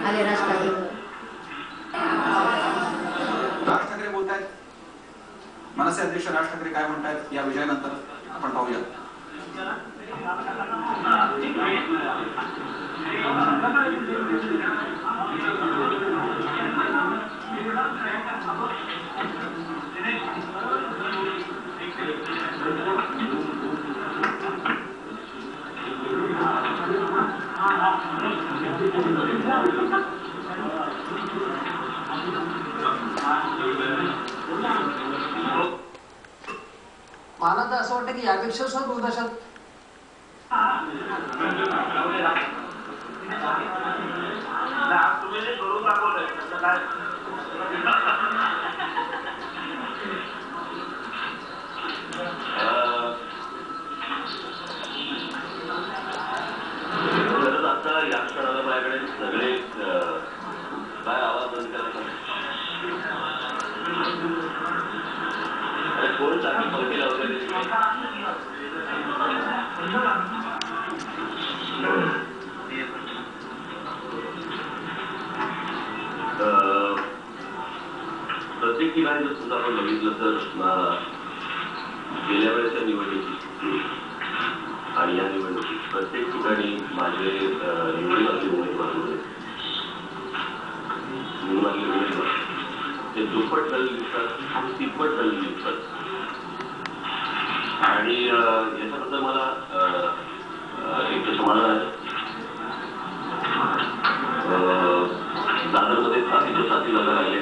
आले राज ठाकरे बोलतायत. मनसे अध्यक्ष राज ठाकरे काय म्हणतायत या विजयानंतर आपण पाहूया. मला तर असं वाटतं की यापेक्षा सुद्धा दुर्दशात आता या क्षणाला माझ्याकडे सगळे काय आवाज बंद करायचा कोण चांगली पलकेला वगैरे प्रत्येक ठिकाणी जर सुद्धा आपण बघितलं तर गेल्या वेळेच्या निवडणुकीत आणि या निवडणुकीत प्रत्येक ठिकाणी माझे निवडीवाले उमेदवार होते. निवडीवाले उमेदवार ते दुप्पट झालेले दिसतात, तिप्पट झालेले दिसतात. आणि याच्याबद्दल मला एक समाधान आहे. दादरमध्ये साथी लग्न राहिले.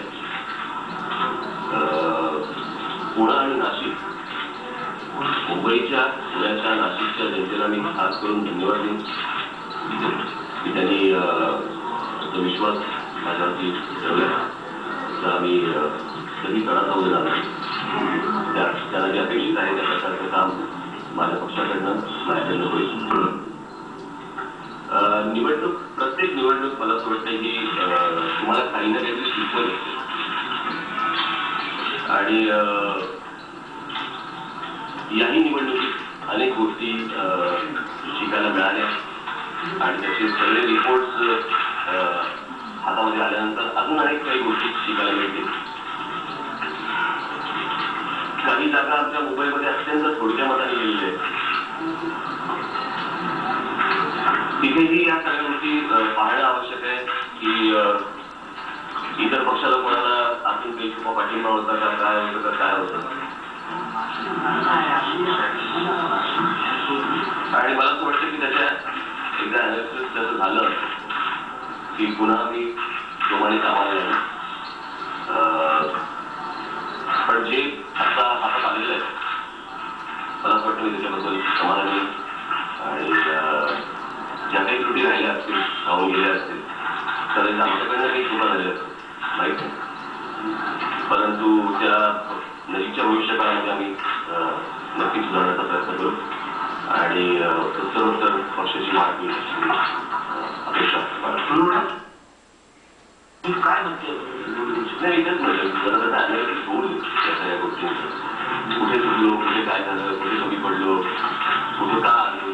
पुणे आणि नाशिक, मुंबईच्या, पुण्याच्या, नाशिकच्या जनतेला मी खास करून धन्यवाद देईन की त्यांनी जो विश्वास माझ्यावरती ठेवला. तर आम्ही कधी तडा जाऊ देणार नाही. त्यांना जे अपेक्षित आहे त्या प्रकारचं काम माझ्या पक्षाकडनं माझ्याकडनं होईल. निवडणूक, प्रत्येक निवडणूक मला असं वाटतं की तुम्हाला काही ना काहीतरी शिकवण येते. आणि याही निवडणुकीत अनेक गोष्टी शिकायला मिळाल्या आणि त्याचे सगळे रिपोर्ट्स हातामध्ये आल्यानंतर अजून अनेक काही गोष्टी शिकायला मिळतील. काही जागा आमच्या मुंबईमध्ये अत्यंत थोडक्या मताने गेलेल्या आहेत. तिथेही या सगळ्या गोष्टी पाहणं आवश्यक आहे की इतर पक्षाला कोणाला आतून काही छुपा पाठिंबा होता का, काय होतं का, काय होतं. आणि मला असं वाटतं की त्याच्या एकदा अनालिसिस त्याचं झालं की पुन्हा मी जोमाने कामाला लागलो. पण जे आता हातात आलेलं आहे मला असं वाटतं मी त्याच्याबद्दल समाधानी. आणि ज्या काही त्रुटी राहिल्या असतील, राहून गेल्या असतील, तर आमच्याकडनं काही चुका झाल्या असतील माहीत नाही. परंतु त्या नजीकच्या भविष्यकाळामध्ये आम्ही नक्कीच सुधारण्याचा प्रयत्न करू आणि उत्तरोत्तर पक्षाची वाढ होईल अपेक्षा काय म्हणते नाही. इथेच म्हणलं जरा त्याचा अनालिसिस होईल या सगळ्या गोष्टींचं. कुठे चुकलो, कुठे काय झालं, कुठे कमी पडलो, कुठे का आलो,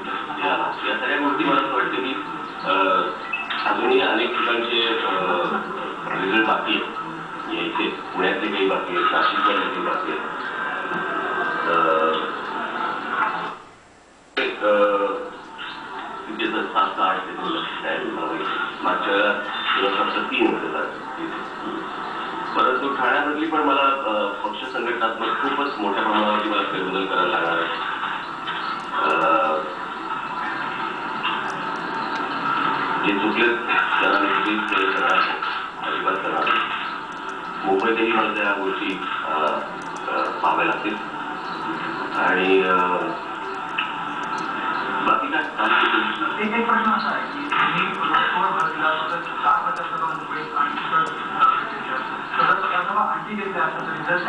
या सगळ्या गोष्टी मला असं वाटतं की अजूनही अनेक ठिकाणचे रिझल्ट बाकी आहेत यायचे. पुण्यातले काही बाकी आहेत, नाशिकमध्ये काही बाकी आहेत. तिथे जर 7-8 मागच्या वेळेला 2003 होते. परंतु ठाण्यामधली पण मला पक्ष संघटनात्मक खूपच मोठ्या प्रमाणावरती मला फेरबदल करायला लागणार आहे. जे चुकले त्यांना मी करणार अजिबात करणार. मुंबईतही मला त्या गोष्टी पाहाव्या लागतील. आणि बाकी काय एक प्रश्न असा आहे की तुम्ही मुंबईत आणि आणखी घेतले असं रिझल्ट